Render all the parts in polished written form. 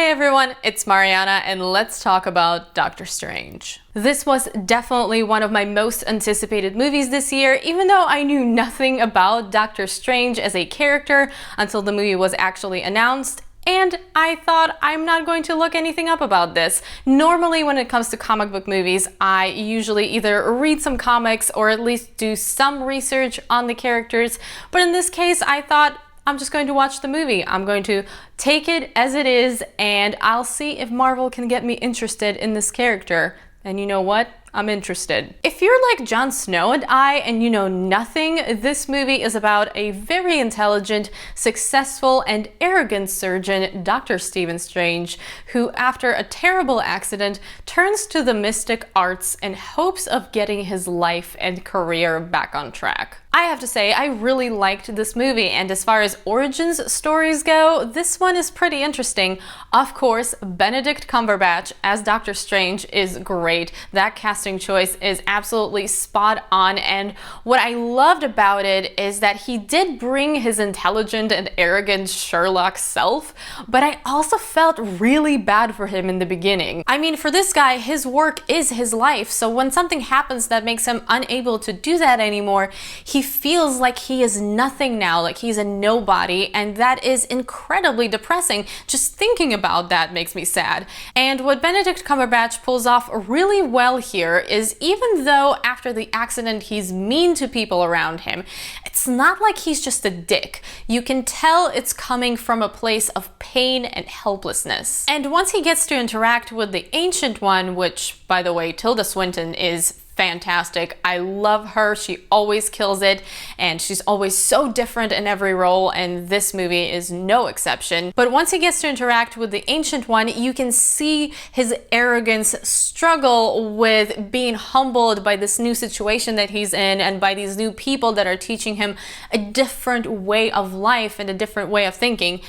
Hey everyone, it's Mariana and let's talk about Doctor Strange. This was definitely one of my most anticipated movies this year, even though I knew nothing about Doctor Strange as a character until the movie was actually announced. And I thought, I'm not going to look anything up about this. Normally when it comes to comic book movies, I usually either read some comics or at least do some research on the characters. But in this case, I thought, I'm just going to watch the movie. I'm going to take it as it is and I'll see if Marvel can get me interested in this character. And you know what? I'm interested. If you're like Jon Snow and I and you know nothing, this movie is about a very intelligent, successful, and arrogant surgeon, Dr. Stephen Strange, who after a terrible accident turns to the mystic arts in hopes of getting his life and career back on track. I have to say, I really liked this movie, and as far as origins stories go, this one is pretty interesting. Of course, Benedict Cumberbatch as Doctor Strange is great. That casting choice is absolutely spot on, and what I loved about it is that he did bring his intelligent and arrogant Sherlock self, but I also felt really bad for him in the beginning. I mean, for this guy, his work is his life, so when something happens that makes him unable to do that anymore, he feels like he is nothing now, like he's a nobody, and that is incredibly depressing. Just thinking about that makes me sad. And what Benedict Cumberbatch pulls off really well here is even though after the accident he's mean to people around him, it's not like he's just a dick. You can tell it's coming from a place of pain and helplessness. And once he gets to interact with the Ancient One, which, by the way, Tilda Swinton is fantastic. I love her. She always kills it, and she's always so different in every role, and this movie is no exception. But once he gets to interact with the Ancient One, you can see his arrogance struggle with being humbled by this new situation that he's in and by these new people that are teaching him a different way of life and a different way of thinking.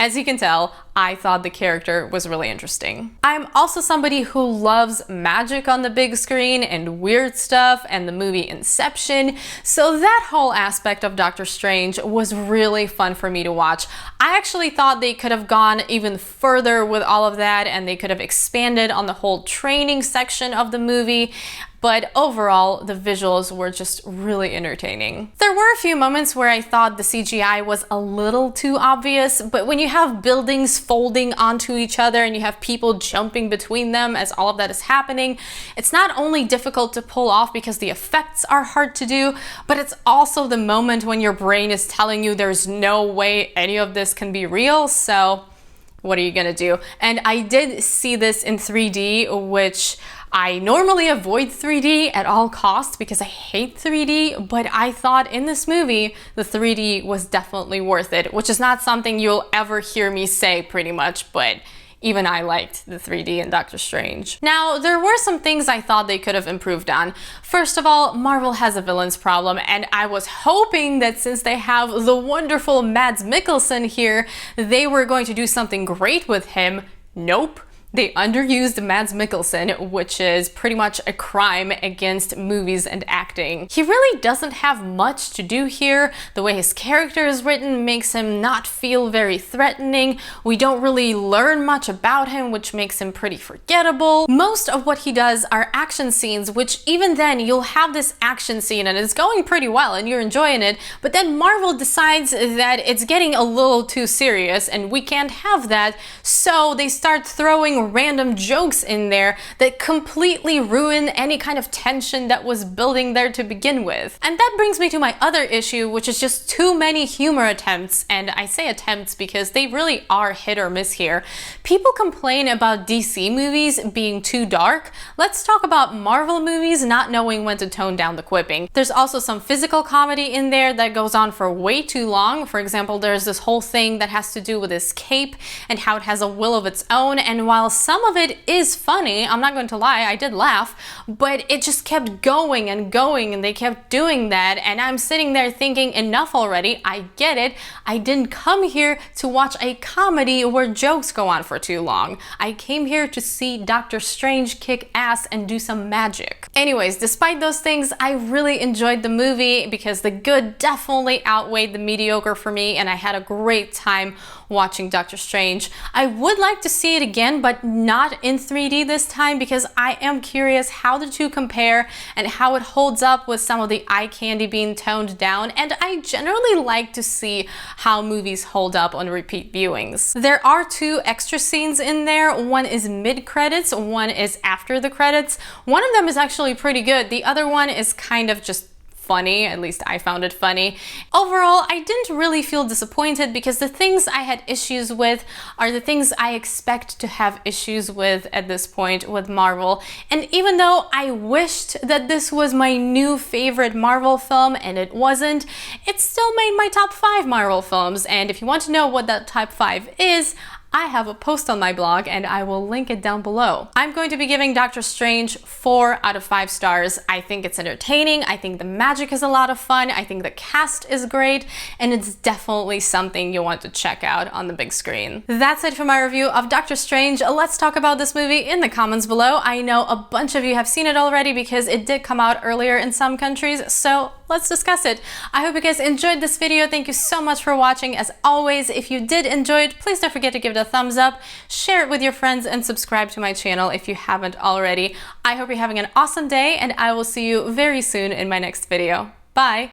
As you can tell, I thought the character was really interesting. I'm also somebody who loves magic on the big screen and weird stuff and the movie Inception, so that whole aspect of Doctor Strange was really fun for me to watch. I actually thought they could have gone even further with all of that and they could have expanded on the whole training section of the movie. But overall, the visuals were just really entertaining. There were a few moments where I thought the CGI was a little too obvious, but when you have buildings folding onto each other and you have people jumping between them as all of that is happening, it's not only difficult to pull off because the effects are hard to do, but it's also the moment when your brain is telling you there's no way any of this can be real, so what are you gonna do? And I did see this in 3D, which I normally avoid 3D at all costs because I hate 3D, but I thought in this movie, the 3D was definitely worth it, which is not something you'll ever hear me say pretty much, but even I liked the 3D in Doctor Strange. Now, there were some things I thought they could have improved on. First of all, Marvel has a villain's problem, and I was hoping that since they have the wonderful Mads Mikkelsen here, they were going to do something great with him. Nope. They underused Mads Mikkelsen, which is pretty much a crime against movies and acting. He really doesn't have much to do here. The way his character is written makes him not feel very threatening. We don't really learn much about him, which makes him pretty forgettable. Most of what he does are action scenes, which even then you'll have this action scene and it's going pretty well and you're enjoying it, but then Marvel decides that it's getting a little too serious and we can't have that, so they start throwing random jokes in there that completely ruin any kind of tension that was building there to begin with. And that brings me to my other issue, which is just too many humor attempts, and I say attempts because they really are hit or miss here. People complain about DC movies being too dark. Let's talk about Marvel movies not knowing when to tone down the quipping. There's also some physical comedy in there that goes on for way too long. For example, there's this whole thing that has to do with his cape and how it has a will of its own, and while some of it is funny, I'm not going to lie, I did laugh, but it just kept going and going and they kept doing that, and I'm sitting there thinking, enough already, I get it. I didn't come here to watch a comedy where jokes go on for too long. I came here to see Doctor Strange kick ass and do some magic. Anyways, despite those things, I really enjoyed the movie because the good definitely outweighed the mediocre for me, and I had a great time watching Doctor Strange. I would like to see it again, but not in 3D this time, because I am curious how the two compare and how it holds up with some of the eye candy being toned down, and I generally like to see how movies hold up on repeat viewings. There are 2 extra scenes in there. One is mid-credits, one is after the credits. One of them is actually pretty good. The other one is kind of just funny, at least I found it funny. Overall, I didn't really feel disappointed, because the things I had issues with are the things I expect to have issues with at this point with Marvel. And even though I wished that this was my new favorite Marvel film, and it wasn't, it still made my top 5 Marvel films. And if you want to know what that top 5 is, I have a post on my blog and I will link it down below. I'm going to be giving Doctor Strange 4 out of 5 stars. I think it's entertaining, I think the magic is a lot of fun, I think the cast is great, and it's definitely something you want to check out on the big screen. That's it for my review of Doctor Strange. Let's talk about this movie in the comments below. I know a bunch of you have seen it already because it did come out earlier in some countries, so let's discuss it. I hope you guys enjoyed this video. Thank you so much for watching. As always, if you did enjoy it, please don't forget to give it a thumbs up, share it with your friends, and subscribe to my channel if you haven't already. I hope you're having an awesome day, and I will see you very soon in my next video. Bye!